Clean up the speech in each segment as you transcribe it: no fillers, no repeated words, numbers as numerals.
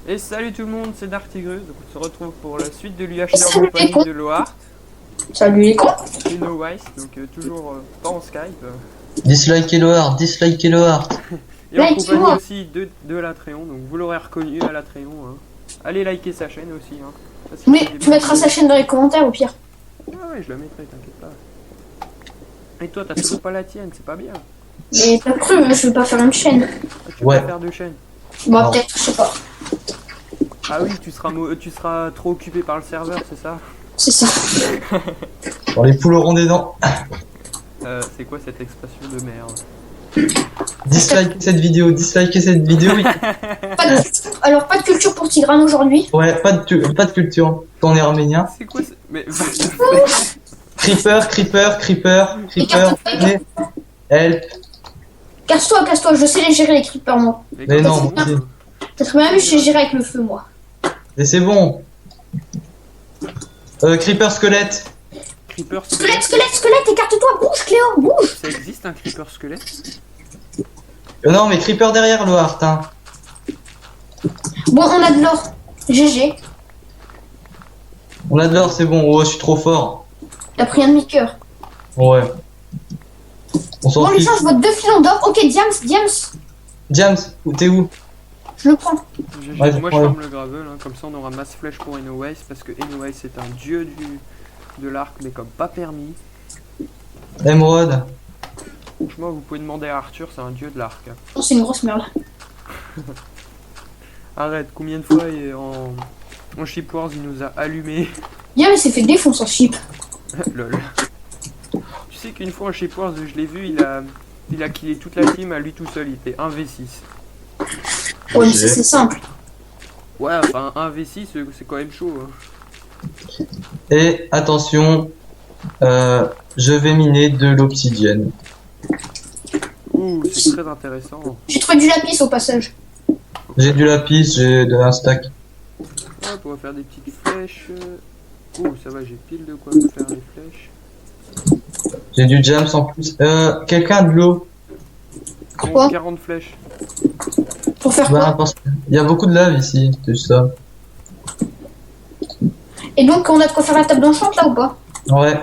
Et salut tout le monde, c'est Dartigrus. Donc on se retrouve pour la suite de l'UHC en compagnie de Loart Salut les cons. et NoWise, donc toujours pas en Skype. Dislikez Loart, dislikez Loart. Et en Like compagnie moi. aussi de Latréon, donc vous l'aurez reconnu à Latréon. Hein. Allez liker sa chaîne aussi. Hein. Parce qu'il Mais fait des tu mettras vidéos. sa chaîne dans les commentaires au pire. Ouais, je la mettrai, t'inquiète pas. Et toi, t'as toujours pas la tienne, c'est pas bien. Mais t'as cru, je vais pas faire une chaîne. Ah, tu veux Ouais. pas faire de chaîne. Bon, Non. peut-être, je sais pas. Ah oui, tu seras trop occupé par le serveur, c'est ça? C'est ça. Bon, les poules auront des dents. C'est quoi cette expression de merde? Dislikez cette vidéo, dislikez cette vidéo. Oui. Alors, pas de culture pour Tigrane aujourd'hui. Ouais, pas de culture. Quand on est arménien. C'est quoi ce... Mais... Creeper, creeper, creeper, creeper. Écarte-toi, Help. casse-toi, je sais les gérer les creepers moi. Mais non, comment- ok. T'as très bien vu, je sais gérer avec le feu moi. Mais c'est bon. Creeper squelette. Creeper Squelette, écarte-toi, bouge Cléo, bouge. Ça existe un creeper squelette? Non, mais creeper derrière Loart, hein. Bon, on a de l'or. GG. On adore, c'est bon. Oh, je suis trop fort. T'as pris un demi-cœur. Ouais. On s'en Bon, les fiche. gens, je vois deux filons d'or. Ok, Diams, James, t'es où? je le prends. Ouais, Moi je ouais. farme le gravel, hein, comme ça on aura masse flèche pour NoWise, parce que NoWise c'est un dieu de l'arc, mais comme pas permis. Emerald. Franchement, vous pouvez demander à Arthur, c'est un dieu de l'arc. Hein. Oh, c'est une grosse merde. Arrête, combien de fois en Ship Wars il nous a allumé? Diams s'est fait défoncer en chip. Lol. Tu sais qu'une fois en Ship Wars, je l'ai vu, il a killé toute la team à lui tout seul, il était 1v6. Ouais, mais ça, c'est simple. Ouais, enfin 1v6 c'est quand même chaud. Hein. Et attention, je vais miner de l'obsidienne. Ouh, c'est très intéressant. J'ai trouvé du lapis au passage. J'ai du lapis, j'ai de un stack. Hop, on va faire des petites flèches. Ouh, ça va, j'ai pile de quoi me faire les flèches. J'ai du James en plus. Quelqu'un a de l'eau? Bon, Quoi 40 flèches. Pour faire Bah, quoi? parce qu'il y a beaucoup de lave ici, c'est juste ça. Et donc, on a de quoi faire la table d'enchant là ou pas? Ouais.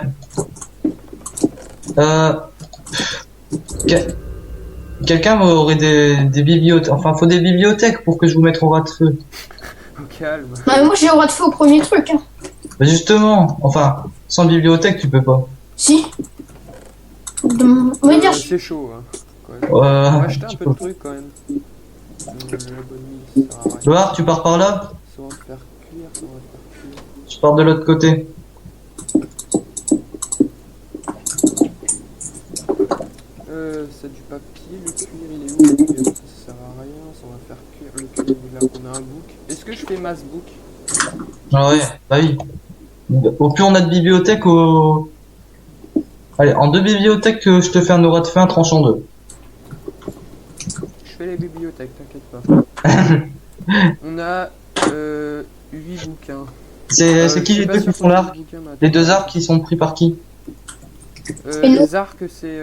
Que- Quelqu'un aurait des bibliothèques. Enfin, faut des bibliothèques pour que je vous mette au ras de feu. Au calme. Bah, moi, j'ai le droit de feu au premier truc. Hein. Bah, justement, enfin, sans bibliothèque, tu peux pas. Si. On va dire. C'est chaud. Hein. Ouais. Euh, On va acheter un tu peu peux. de trucs quand même. La bonne mine, ça sert à rien. Loire, tu pars par là? Ça va faire cuire, ça va faire cuire. Je pars de l'autre côté. C'est du papier, le cuir il est où? Le cuir, ça sert à rien, ça va faire cuire. Le cuir il est là, on a un book. Est-ce que je fais mass book? Ah ouais, bah oui. Au plus on a de bibliothèques, au... Allez, en 2 bibliothèques, je te fais un aura de feu, un tranchant 2. Je fais les bibliothèques, t'inquiète pas. On a 8 bouquins. C'est qui je sais les pas deux si qui on font fait l'arc? des bouquins, mais Les attends. 2 arbres qui sont pris par qui? Et nous Les arcs, c'est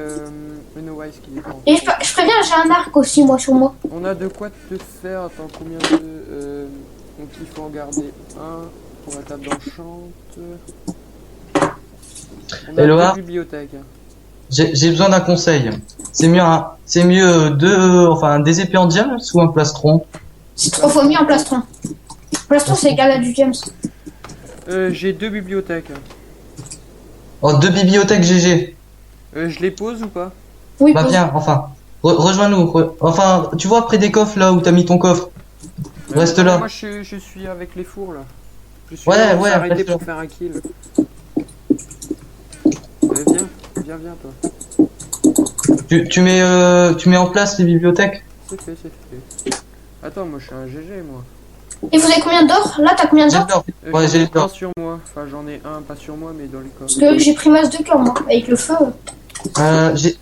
NoWise qui les prend. Et je préviens, j'ai un arc aussi, moi, sur moi. On a de quoi te faire. Attends, combien de. Donc il faut en garder un pour la table d'enchante. On a Et deux Loa bibliothèques. J'ai besoin d'un conseil. C'est mieux des épées en diamant ou un plastron? C'est 3 fois mieux en plastron. Plastron, c'est égal à du James. J'ai 2 bibliothèques. Oh, 2 bibliothèques GG. Je les pose ou pas? Oui, Bah pose. viens, enfin. Rejoins-nous. Enfin, tu vois près des coffres là où t'as mis ton coffre. Reste là. Moi je suis avec les fours là. Je suis Ouais, là, on ouais, s'est arrêté reste pour là. faire un kill. Viens toi. Tu mets en place les bibliothèques? C'est fait. Attends, moi je suis un GG moi. Et vous avez combien d'or? Là, t'as combien J'ai d'or? de l'or. Ouais, J'en j'ai ai de l'or. un sur moi. Enfin j'en ai un, pas sur moi mais dans les Parce coffres. que j'ai pris masse de cœur, moi. Avec le feu.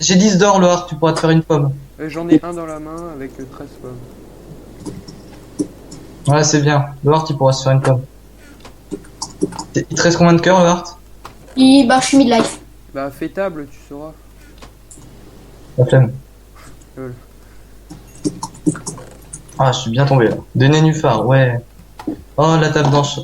J'ai 10 d'or, Loire, tu pourras te faire une pomme. J'en ai un dans la main avec 13 pommes. Ouais, c'est bien. Loire, tu pourras se faire une pomme. Il te reste combien de cœurs, Loire? Et bah, je suis mid-life. Bah fais table, tu sauras. La flemme. Lol. Ah, je suis bien tombé là. Des nénuphars, ouais. Oh, la table blanche.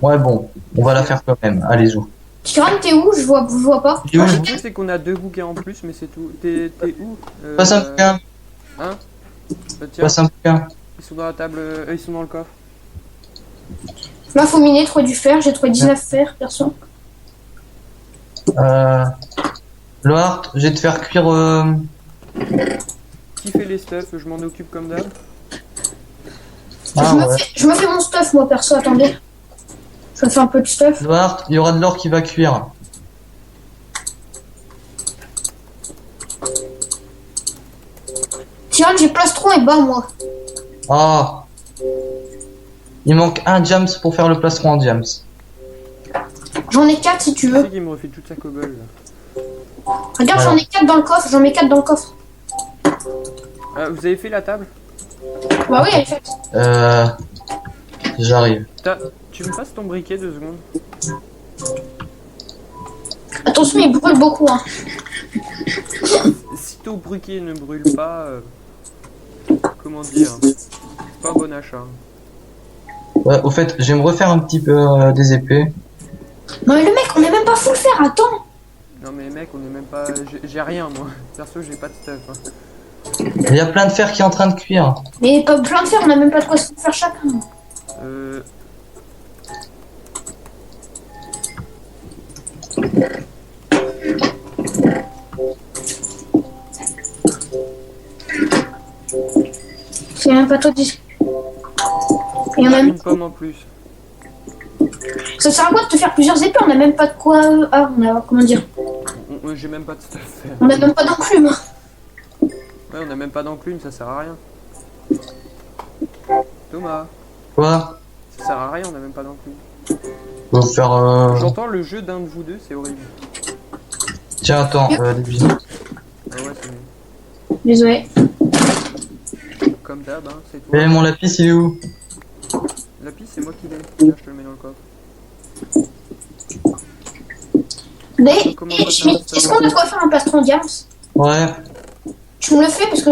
Ouais, bon, on va la faire quand même. Allez-y. Kiran, t'es où? Je vois pas. Il est où, Le le truc, c'est qu'on a 2 bouquins en plus, mais c'est tout. T'es où Passe un bouquin. Hein Tiens, Passe un bouquin. ils sont dans la table, ils sont dans le coffre. Là, faut miner, trouver du fer. J'ai trouvé 19 fer, perso. Loart, je vais te faire cuire. Qui fait les stuff? Je m'en occupe comme d'hab. Ah, ouais. Je me fais mon stuff, moi, perso. Attendez. Je me fais un peu de stuff. Loart, il y aura de l'or qui va cuire. Kiran, j'ai plastron et bas, moi. Ah. Il manque un diams pour faire le plastron en diams. J'en ai 4 si tu Qui veux. c'est qui me refait toute sa cobble là? Regarde, j'en ai 4 dans le coffre. J'en mets 4 dans le coffre. Vous avez fait la table? Bah oui, elle est faite. J'arrive. Tu me passes ton briquet 2 secondes? Attention, il brûle beaucoup, hein. Si ton briquet ne brûle pas, comment dire, c'est pas un bon achat. Ouais, au fait, je vais me refaire un petit peu des épées. Non, mais le mec, on est même pas full fer. Attends. Non mais mec, on est même pas... J'ai rien moi. Perso, j'ai pas de stuff. Hein. Il y a plein de fer qui est en train de cuire. Mais pas plein de fer. On a même pas de quoi se faire chacun. Euh... C'est même pas toi qui... Il y en a Une pomme en plus. Ça sert à quoi de te faire plusieurs épées? On a même pas de quoi... Ah, on a... Comment dire? J'ai même pas de stuff. On a même pas d'enclume. Ouais, on a même pas d'enclume, ça sert à rien. Thomas, Quoi? ça sert à rien, on a même pas d'enclume. Je vais faire. J'entends le jeu d'un de vous deux, c'est horrible. Tiens, attends, des bisous. Ah ouais, c'est mieux. Désolé. Comme d'hab, hein, c'est toi. Eh, mon lapis, il est où? Lapis, c'est moi qui l'ai. Tiens, je te le mets dans le coffre. Mais, Comment ça est-ce qu'on a de quoi faire un plastron diams? Ouais. Tu me le fais parce que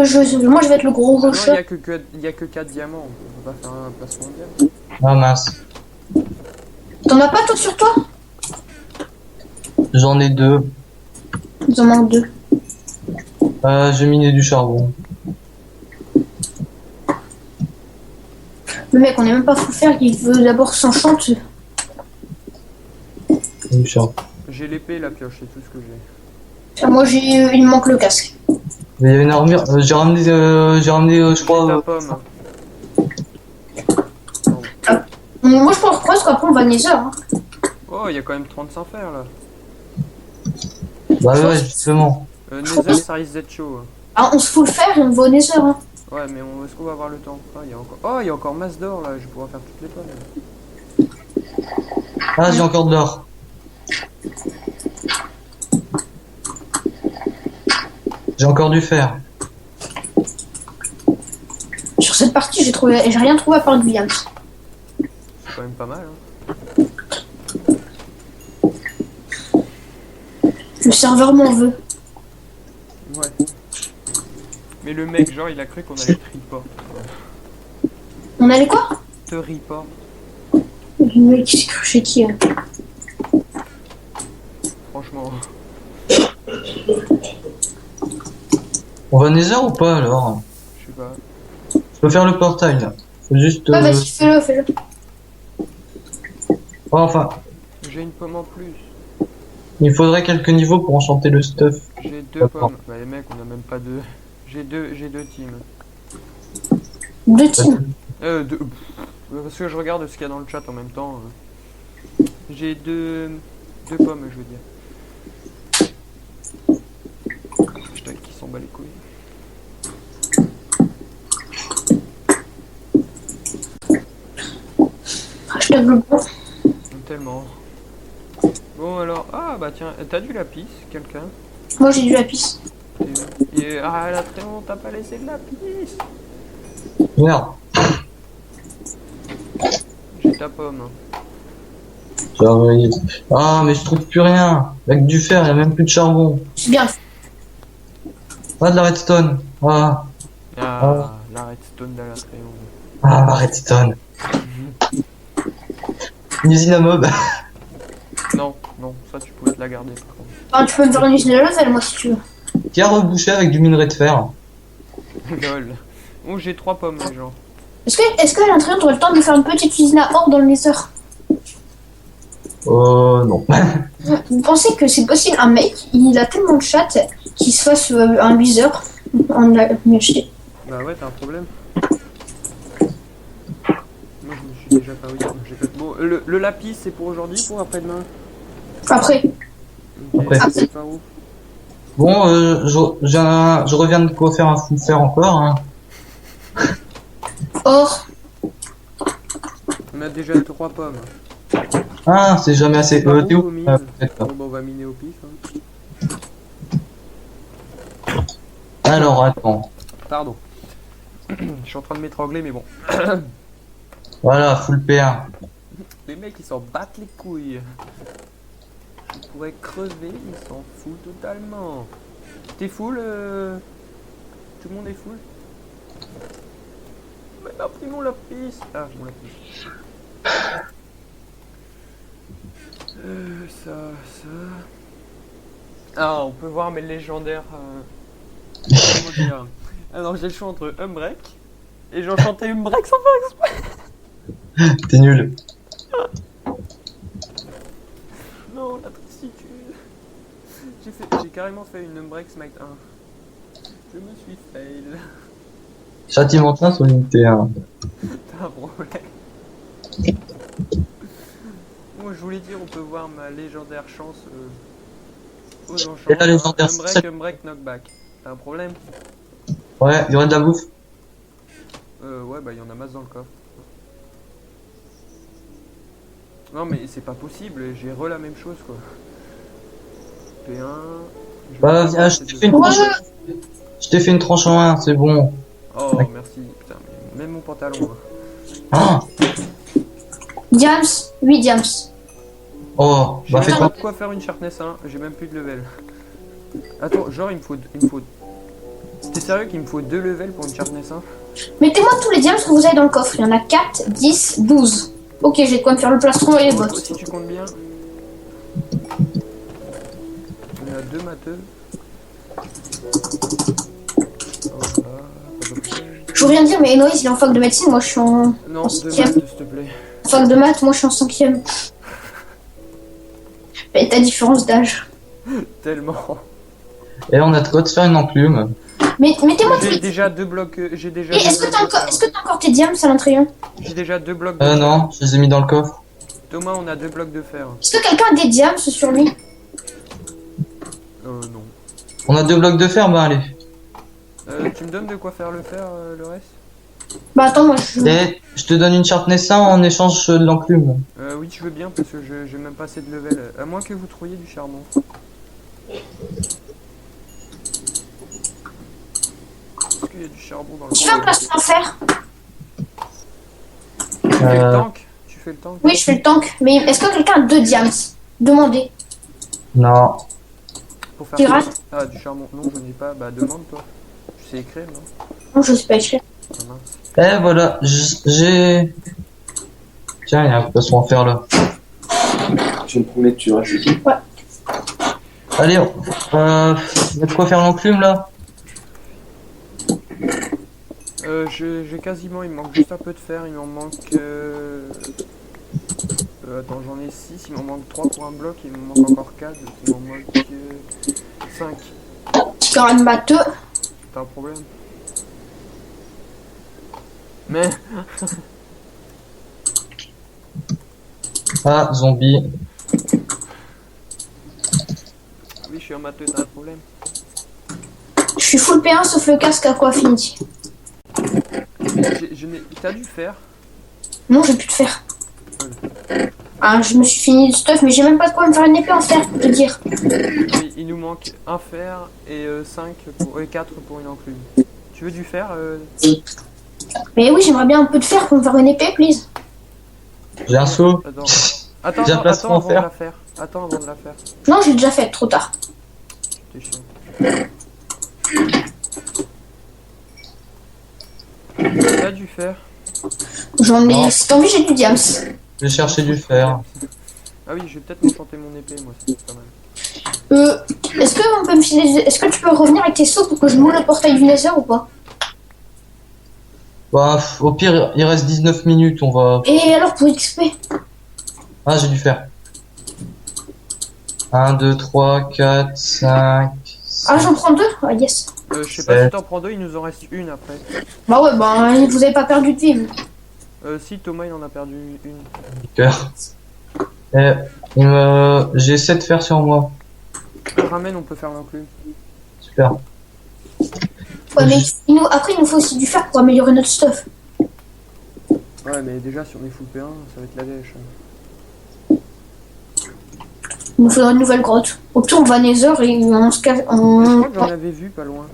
moi je vais être le gros Non, rocher. il y a que 4 diamants. On peut pas faire un placement de diamant. Ah mince. T'en as pas toi sur toi? J'en ai 2. Il en manque 2. J'ai miné du charbon. Le mec, on est même pas fou faire, il veut d'abord s'enchante. Du charbon. J'ai l'épée, la pioche, c'est tout ce que j'ai. Moi il me manque le casque. Mais il y a une armure. J'ai ramené, je crois. Ta pomme. Moi je pense qu'après on va nether. Hein. Oh, il y a quand même 35 fer là. Bah ouais, justement. Nether, ça risque d'être chaud. Ah, on se fout le faire et on va au nether. Hein. Ouais, mais est-ce qu'on va avoir le temps? Il y a encore masse d'or là, je vais pouvoir faire toutes les pommes. Ah, j'ai encore de l'or. J'ai encore du fer. Sur cette partie, j'ai rien trouvé à part du diams. C'est quand même pas mal. Hein. Le serveur m'en veut. Ouais. Mais le mec, genre, il a cru qu'on allait te report. On allait quoi? Te report. Le mec qui s'est cru chez qui hein. Franchement. On va nether ou pas alors? Je sais pas. Je peux faire le portail là. Faut juste. Ah, vas-y, fais-le. Oh, enfin, J'ai une pomme en plus. il faudrait quelques niveaux pour enchanter le stuff. J'ai 2 D'accord. pommes. Bah les mecs, on a même pas deux. J'ai deux teams. 2 teams. Deux. Parce que je regarde ce qu'il y a dans le chat en même temps. J'ai deux pommes, je veux dire. Putain, qui s'en bat les couilles. Hashtag le bon. Tellement. Bon alors, ah bah tiens, t'as du lapis, quelqu'un? Moi j'ai du lapis. Ah la très honte, t'as pas laissé de lapis. Merde. J'ai ta pomme. J'arrive. Ah, mais je trouve plus rien. Avec du fer, il y a même plus de charbon. C'est bien. Pas de la redstone. Ah. Ah, la redstone. redstone dans la triangle. Ah, la redstone. Une usine à mob. Non, non, ça tu pouvais te la garder par contre. Ah, tu peux me faire une usine de level, moi, si tu veux. Qui a rebouché avec du minerai de fer. Lol. Oh, j'ai 3 pommes, les gens. Est-ce que à l'intérieur, t'aurais le temps de faire une petite usine à or dans le Nether? Non. Vous pensez que c'est possible? Un mec, il a tellement de chat qu'il se fasse un Wither. On l'a mieux acheté. Bah ouais, t'as un problème. Moi, je me suis déjà pas oui, j'ai fait. Bon, le lapis, c'est pour aujourd'hui ou pour après-demain? Après. Ok, Après. c'est par où? Bon, je reviens de quoi faire un fou faire encore. Hein. Or. On a déjà 3 pommes. Ah, c'est jamais assez. Par où, T'es où on mine peut-être pas. Bon, bah, on va miner au pif. Hein. Alors, attends. Pardon. Je suis en train de m'étrangler, mais bon. Voilà, full P1. Les mecs, ils s'en battent les couilles. Je pourrais crever, ils s'en foutent totalement. T'es full Tout le monde est full? Mais il a pris mon lapis. Ah, mon lapis. Ça. Ah, on peut voir mes légendaires. Comment dire? Alors, j'ai le choix entre Umbreak et j'enchantais Umbreak sans faire exprès. T'es nul. Non, la tristitude. J'ai carrément fait une Umbreak Smite 1. Je me suis fail. Châtiment 1 sur l'unité 1. T'as un problème. Moi, je voulais dire, on peut voir ma légendaire chance aux enchantements. Et la légendaire Umbreak, knockback. T'as un problème? Ouais, il y aurait de la bouffe. Ouais, bah il y en a masse dans le coffre. Non, mais c'est pas possible, j'ai la même chose quoi. P1. Bah, viens, je t'ai fait une tranche en 1, c'est bon. Oh, merci. Putain, mais même mon pantalon. Hein. Ah Diams. 8 diams. Oh, J'ai bah même fais pas quoi? de quoi faire une sharpness 1, j'ai même plus de level. Attends, genre il me faut. T'es sérieux qu'il me faut 2 levels pour une sharpness 1? Mettez-moi tous les diams que vous avez dans le coffre. Il y en a 4, 10, 12. Ok, j'ai de quoi me faire le plastron et les bottes. Si tu comptes bien. On a 2 matheux. Je veux rien dire, mais Héloïse, il est en fac de médecine. Moi, je suis en. Non, en 2 cinquième. matheux s'il te plaît. Fac de maths, moi, je suis en 5ème. Et ta différence d'âge. Tellement. Et on a de quoi de faire une enclume. Mais mettez-moi tous J'ai les. déjà 2 blocs. J'ai déjà. Et deux est-ce que blocs t'as de encore, fer. est-ce que t'as encore tes diams à l'intérieur? J'ai déjà 2 blocs de Non, je les ai mis dans le coffre. Thomas, on a 2 blocs de fer. Est-ce que quelqu'un a des diams sur lui? Non. On a 2 blocs de fer, bah allez. Tu me donnes de quoi faire le fer, le reste? Bah attends, moi je. Et je te donne une sharpness 1 en échange de l'enclume. Oui, je veux bien parce que j'ai même pas assez de level. À moins que vous trouviez du charbon. Est-ce qu'il y a du charbon dans le Tu fais un plastron en fer? Tu fais le tank? Tu fais le tank? Oui, je fais le tank. Mais est-ce que quelqu'un a 2 diams? Demandez. Non. Pour faire Pirate? quoi? Ah, du charbon. Non, je n'ai pas. Bah, demande toi. Tu sais écrire, non? Non, je sais pas écrire. Ah, mince. Eh voilà, j'ai... Tiens, il y a un poisson à faire là. Je me promets que tu restes ici. Ouais. Allez, il y a de quoi faire l'enclume là? J'ai quasiment, il me manque juste un peu de fer, il m'en manque... attends, j'en ai 6, il m'en manque 3 pour un bloc, il me manque encore 4, donc il m'en manque 5. Petit carré de matheux. T'as un problème? Mais... Ah, zombie. Oui, je suis un matheux, t'as un problème? Je suis full P1 sauf le casque Aqua Affinity. T'as dû faire? Non, j'ai plus de fer. Ah, je me suis fini de stuff, mais j'ai même pas de quoi me faire une épée en fer, pour te dire. Oui, il nous manque un fer et 4 pour une enclume. Tu veux du fer Mais oui, j'aimerais bien un peu de fer pour me faire une épée, please. J'ai un seau. Attends, J'ai un plastron en avant de fer. la faire. Attends avant de la faire. Non, j'ai déjà fait, trop tard. T'es chiant. T'as du fer? J'en Non. ai. Si t'as envie, j'ai du diams. J'ai cherché du fer. Ah oui, je vais peut-être m'enchanter mon épée, moi, c'est pas mal. Est-ce que on peut me filer... Est-ce que tu peux revenir avec tes sauts pour que je moule le portail du Nether ou pas? Bah, au pire, il reste 19 minutes, on va... Et alors pour XP? Ah, j'ai du fer. 1, 2, 3, 4, 5... Ah, j'en prends 2? Ah, yes. Je sais pas si t'en prends deux, il nous en reste une après. Bah ouais, bah vous avez pas perdu de vie. Vous. Si, Thomas, il en a perdu une. Cœur. J'ai 7 fer sur moi. Ramène, on peut faire l'enclume. Super. Ouais, mais après, il nous faut aussi du fer pour améliorer notre stuff. Ouais, mais déjà, si on est full P1, ça va être la dèche. Il nous faudra une nouvelle grotte. Au pire, on va à Nether et on se casse. Je crois que j'en avais vu pas loin.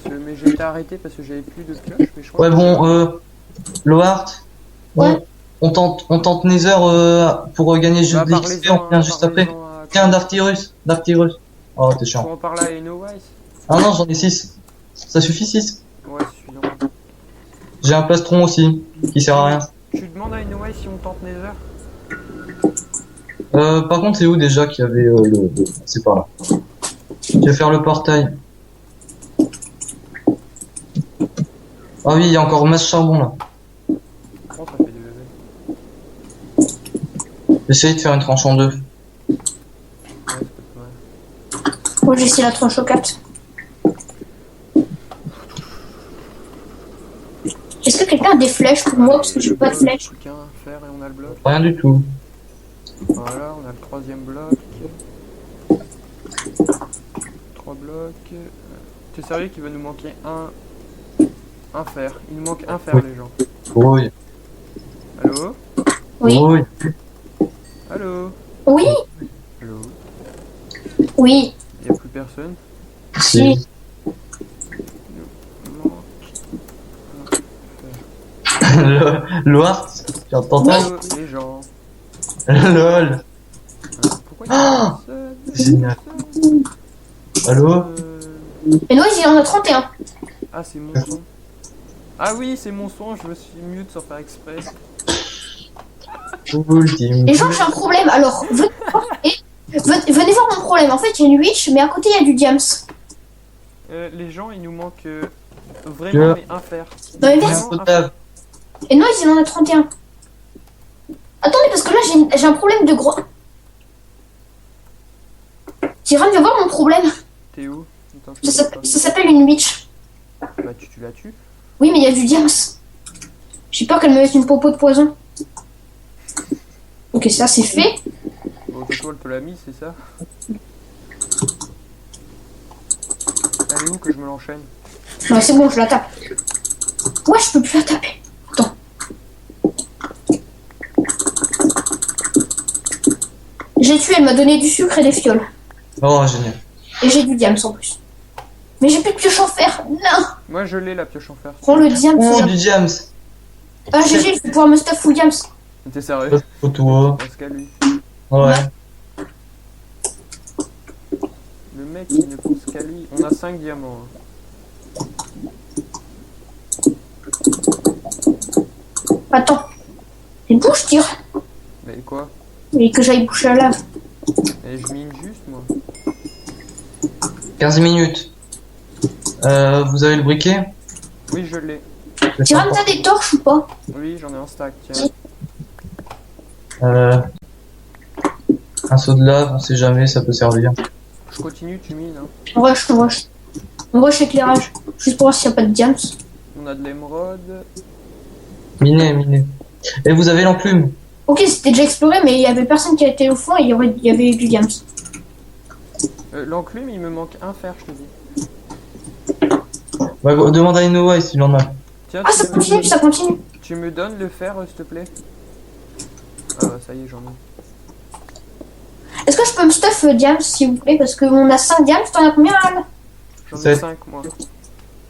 Mais j'ai été arrêté parce que j'avais plus de pioche. Mais je crois Ouais, bon, Lowart, Ouais. on tente Nether pour gagner juste de l'XP, on revient juste après. Tiens, Darktirus. Oh, t'es Faut chiant. en parler à Enowise. Ah non, j'en ai 6. Ça suffit 6. Ouais, c'est suffisant. J'ai un plastron aussi, qui sert à rien. Tu demandes à Enowise si on tente Nether? Par contre, c'est où déjà qu'il y avait c'est par là. Je vais faire le portail. Ah oui, il y a encore masse charbon là. Oh, ça fait des level. J'essaye de faire une tranche en deux. Ouais, c'est pas mal. Moi, j'ai essayé la tranche au 4. Est-ce que quelqu'un a des flèches pour moi? Parce que j'ai pas de flèches. Plus qu'un fer et on a le bloc. Rien du tout. Voilà, on a le troisième bloc. 3 blocs. T'es sérieux qu'il va nous manquer un fer? Il nous manque un fer, Oui. les gens. Oui. Allô? Oui. Oui. Allô? Oui. Allô? Oui. Y'a plus personne? Si. Il nous manque Loart, tu entends ça? Allô, les gens. LOL. Pourquoi il y a personne? Génial. Allô? Et nous, il en a 31. Ah, c'est mon son. Ah oui, c'est mon son, je me suis mute sans faire exprès. Ultime. Les gens, j'ai un problème. Alors, venez voir, venez voir mon problème. En fait, j'ai une witch, mais à côté, il y a du diams. Les gens, il nous manque vraiment mais un fer. Non, mais J'ai un merci. peu de lave. Et non, il en a 31. Attendez, parce que là, j'ai un problème de gros. Tyran, viens voir mon problème. T'es où? Attends, je Ça sais pas. s'appelle une witch. Bah, tu la tues. Oui, mais il y a du diams. J'ai peur qu'elle me mette une popo de poison. Ok, ça, c'est fait. Bon, toi, elle te l'a mis, c'est ça? Elle est où que je me l'enchaîne? Non, c'est bon, je la tape. Ouais, je peux plus la taper. Attends. J'ai tué, elle m'a donné du sucre et des fioles. Oh, génial. Et j'ai du diams en plus. Mais j'ai plus de pioche en fer. Non. Moi, je l'ai, la pioche en fer. Prends le diams. Oh, du diams. Ah, GG, je vais pouvoir me stuff full diams. T'es sérieux? Photo. Parce qu'à lui. Ouais. Le mec, il ne pense qu'à lui. On a 5 diamants. Hein. Attends. Et bouge, tire. Mais quoi? Et que j'aille boucher la lave. Et je mine juste, moi. 15 minutes. Vous avez le briquet? Oui, je l'ai. Tyran, t'as des torches ou pas? Oui, j'en ai un stack. Tiens. Un seau de lave, on sait jamais, ça peut servir. Je continue, tu mines. Hein. On rush. On rush l'éclairage. Juste pour voir s'il n'y a pas de diams. On a de l'émeraude. Miner. Et vous avez l'enclume? Ok, c'était déjà exploré, mais il y avait personne qui a été au fond et il y avait du diams. L'enclume, il me manque un fer, je te dis. Bah, demande à Inoue s'il en a. Tiens, Ah, ça continue. Tu me donnes le fer, s'il te plaît? Ah, bah, ça y est, j'en ai. Est-ce que je peux me stuff diams, s'il vous plaît? Parce qu'on a 5 diams. T'en as combien, Al? J'en ai 7. 5, moi.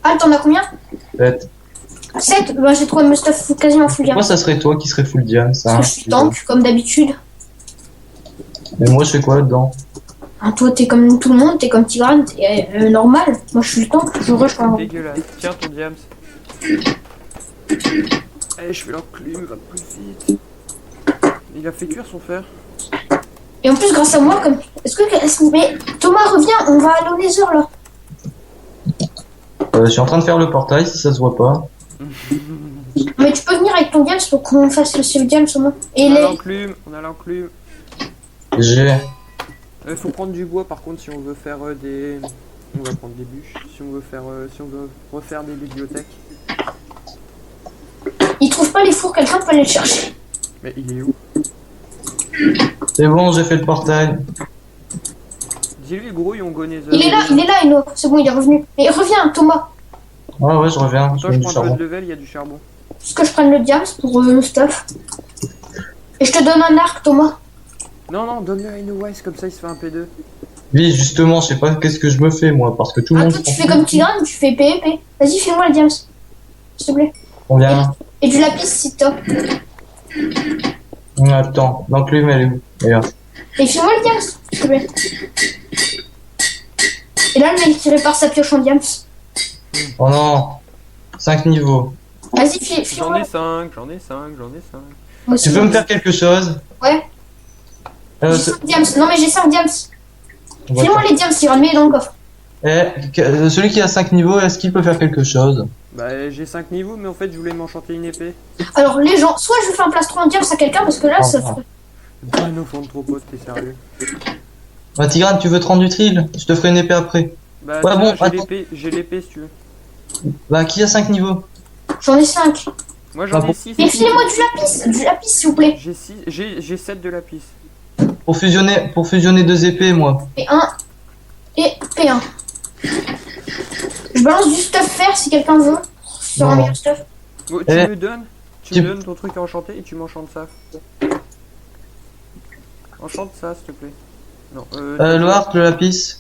Al, t'en as combien? 7. 7. Ben, j'ai trouvé me stuff quasiment full diams. Moi, ça serait toi qui serais full diams. Parce que je suis tank, comme d'habitude. Mais moi, je fais quoi dedans? Hein, toi, t'es comme tout le monde, t'es comme Tyran, t'es normal. Moi, je suis le tank, je rush quand même. Dégueulasse. Tiens ton diams. Allez, je fais l'enclume, va plus vite. Il a fait cuire son fer. Et en plus, grâce à moi, comme. Mais Thomas, reviens, on va aller au Nether là. Je suis en train de faire le portail si ça se voit pas. Mais tu peux venir avec ton Diams pour qu'on fasse le save Diams au moins. Et On a les. l'enclume, on a l'enclume. J'ai. Faut prendre du bois par contre si on veut faire des. On va prendre des bûches. Si on veut faire, si on veut refaire des bibliothèques. Ils trouvent pas les fours, quelqu'un peut aller le chercher. Mais il est où? C'est bon, j'ai fait le portail. Dis-lui grouille, on go Nether. Il est là, Eno. C'est bon, il est revenu. Mais reviens, Thomas. Ouais, je reviens. Toi, J'ai je du prends charbon. le level, il y a du charbon. Parce que je prenne le Diams pour le stuff. Et je te donne un arc, Thomas. Non, donne-le à Innowise, comme ça il se fait un P2. Oui, justement, je sais pas qu'est-ce que je me fais moi, parce que tout le Ah, monde. toi, tu fais comme Tigran, tu fais PvP. Vas-y, fais-moi le Diams. S'il te plaît. Combien? Et du lapis si t'as. Attends, l'enclume elle est où d'ailleurs? Et fais-moi le Diams, s'il te plaît. Et là, le mec qui répare sa pioche en Diams. Oh non, 5 niveaux. Vas-y, J'en fais-moi. ai 5. Moi aussi, Tu peux me faire quelque chose? Ouais. J'ai c'est- 5 Diams. Non, mais j'ai 5 Diams. on va Fais-moi faire- les Diams, Tigran, mets-les dans le coffre. Celui qui a 5 niveaux, est-ce qu'il peut faire quelque chose? Bah, j'ai 5 niveaux, mais en fait, je voulais m'enchanter une épée. Alors, les gens, soit je fais un plastron en Diams à quelqu'un, parce que là, ça Ah. fait. Pas un enfant de trop pote, t'es sérieux? Bah Tigran, tu veux te rendre utile? Je te ferai une épée après. Bah, Ouais, tiens, bon, j'ai l'épée si tu veux. Bah qui a 5 niveaux? J'en ai 5. Moi, j'en Ah ai bon. 6. Mais filez-moi du lapis, s'il vous plaît. J'ai 7 de lapis. Pour fusionner 2 épées, moi. Et 1. Et P1. Je balance du stuff fer si quelqu'un veut. Sur un Non. meilleur stuff. Bon, tu Eh, me donnes tu- me donnes ton truc à enchanter et tu m'enchantes ça. Enchante ça, s'il te plaît. Non, Le arc, le lapis.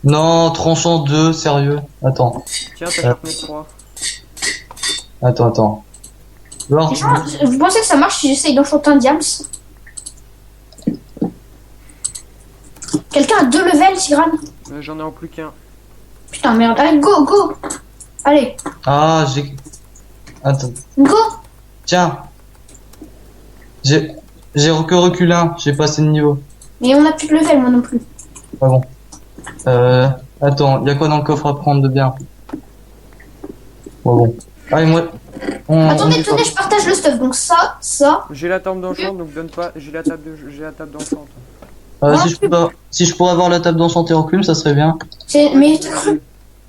Non, tranchant 2, sérieux. Attends, Tiens, t'as sharpness 3. attends. Le arc, Les gens, vous pensez que ça marche si j'essaye d'enchanter un Diams? Quelqu'un a 2 levels, Tigran? J'en ai en plus qu'un. Putain, merde. Allez, go! Allez, Ah, j'ai... Attends, go! tiens. J'ai que recul 1, j'ai pas assez de niveau. Mais on a plus de level, moi non plus. Ah bon. Attends, y a quoi dans le coffre à prendre de bien? Bon. Allez, moi... Attendez, tenez, je partage le stuff. Donc ça. J'ai la table d'enchant, donc donne pas. J'ai la table d'enchant. Si je pourrais avoir la table d'enchanté enclume, ça serait bien. Mais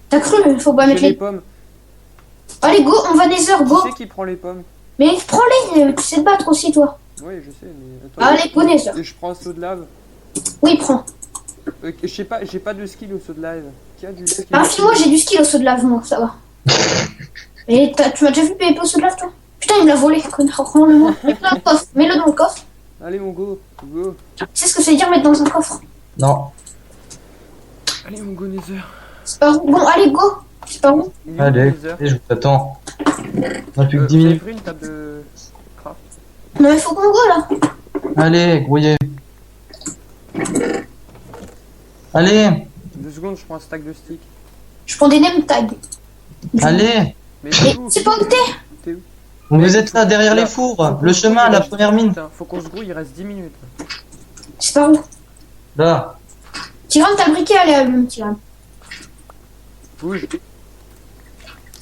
t'as cru, mais faut pas J'ai mettre les les. pommes. Allez, go, on va Nether, go! Qui c'est qui prend les pommes? Mais prends-les, tu sais te battre aussi, toi. Oui, je sais, mais attends. Allez, go Nether. Et je prends un saut de lave. Oui, prends. Je sais pas, j'ai pas de skill au saut de lave. Qui a du skill? Ah, moi j'ai du skill au saut de lave, moi, ça va. Et tu m'as déjà vu PvP au saut de lave, toi? Putain, il me l'a volé, connard, rends-le moi. Mets-le dans le coffre, mets-le dans le coffre. Allez, mon go. Tu sais ce que ça veut dire mettre dans un coffre? Non. Allez, mon go Nether. C'est pas où? Bon, allez, go! C'est pas où? Il est où, Allez, Nether je vous attends. On a plus que 10 Vous avez minutes. pris une table de craft? Non, mais faut qu'on go là. Allez, grouillez. Allez, 2 secondes, je prends un stack de sticks. Je prends des name tags. allez. Mais Mais t'es où? c'est pas où t'es? T'es où? Vous êtes là, derrière Là, les fours. faut qu'on Le se chemin, grouille, la il reste- première mine. Putain, faut qu'on se grouille, il reste 10 minutes. C'est pas où? Là. Tigran, t'as le briquet, allez, allume, Tigran. Bouge.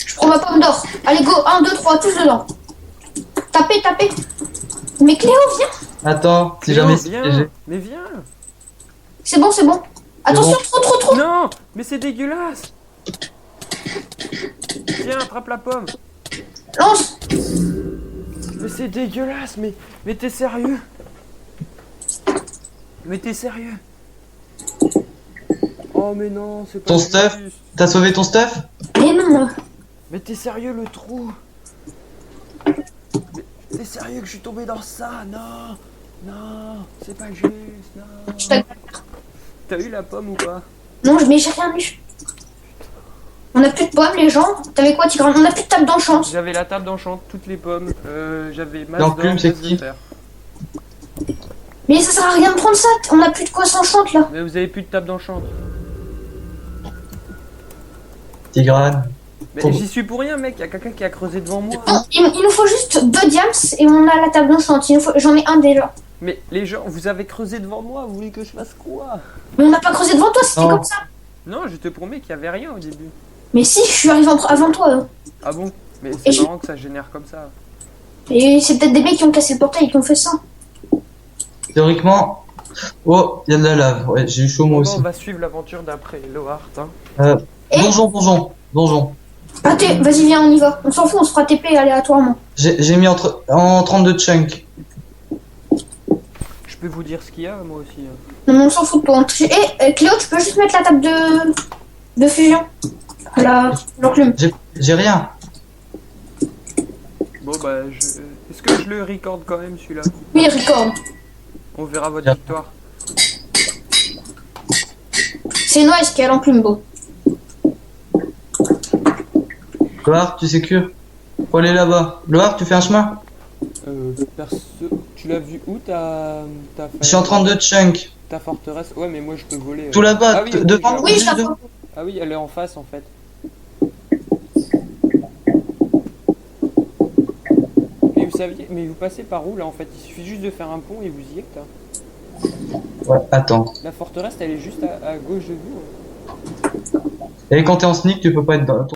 Je prends ma pomme d'or. Allez, go, 1, 2, 3, tous dedans. Tapez. Mais Cléo, viens. Attends, si Cléo, jamais c'est viens. piégé. Mais viens. C'est bon. Attention, trop. Non, mais c'est dégueulasse. Tiens, attrape la pomme. Lance. Mais c'est dégueulasse, mais t'es sérieux? Mais t'es sérieux? Oh mais non, c'est pas Ton juste. stuff T'as sauvé ton stuff? Mais non. Mais t'es sérieux le trou? Mais t'es sérieux que je suis tombé dans ça? Non, c'est pas juste, non. Je t'agresse. T'as eu la pomme ou pas? Non, mais j'ai rien eu. On a plus de pommes, les gens. T'avais quoi, Tigran? On a plus de table d'enchant. J'avais la table d'enchant, toutes les pommes, j'avais masse Donc, d'or, Plume, c'est masse de qui fer. Mais ça sert à rien de prendre ça. On a plus de quoi s'enchante là. Mais vous avez plus de table d'enchant. Tigran. Mais Oh. j'y suis pour rien, mec. Y'a quelqu'un qui a creusé devant moi. Bon, il nous faut juste 2 diams et on a la table enchantée. J'en ai un déjà. Mais les gens, vous avez creusé devant moi. Vous voulez que je fasse quoi? Mais on n'a pas creusé devant toi, c'était Non. comme ça. Non, je te promets qu'il y avait rien au début. Mais si, je suis arrivé avant toi. Hein. Ah bon? Mais Et c'est je- marrant que ça génère comme ça. Et c'est peut-être des mecs qui ont cassé le portail et qui ont fait ça. Théoriquement... Oh, il y a de la lave. Ouais, j'ai eu chaud moi Bon, aussi. on va suivre l'aventure d'après Lohart. Hein. Et- Donjon. Ah, vas-y, viens, on y va. On s'en fout, on se fera TP aléatoirement. J'ai mis en 32 chunks. Je peux vous dire ce qu'il y a, moi aussi. Hein. Non, mais on s'en fout de toi. Et Cléo, tu peux juste mettre la table de fusion. L'enclume. J'ai rien. Bon, bah, est-ce que je le record quand même celui-là? Oui, record. On verra votre Bien. victoire. C'est Noël qui a l'enclume, beau. Loar, tu sécures? Faut aller là-bas. Loar, tu fais un chemin? Perso, tu l'as vu où ta Je suis en 32 chunks. ta forteresse? Ouais, mais moi je peux voler. Tout là-bas, Ah oui, ok, devant je nous. vois. Oui, je la devant- Ah oui, elle est en face en fait. Mais vous saviez, mais vous passez par où là en fait? Il suffit juste de faire un pont et vous y êtes. Hein. Ouais, attends. La forteresse elle est juste à gauche de vous. Hein. Et quand t'es en sneak, tu peux pas être dans ton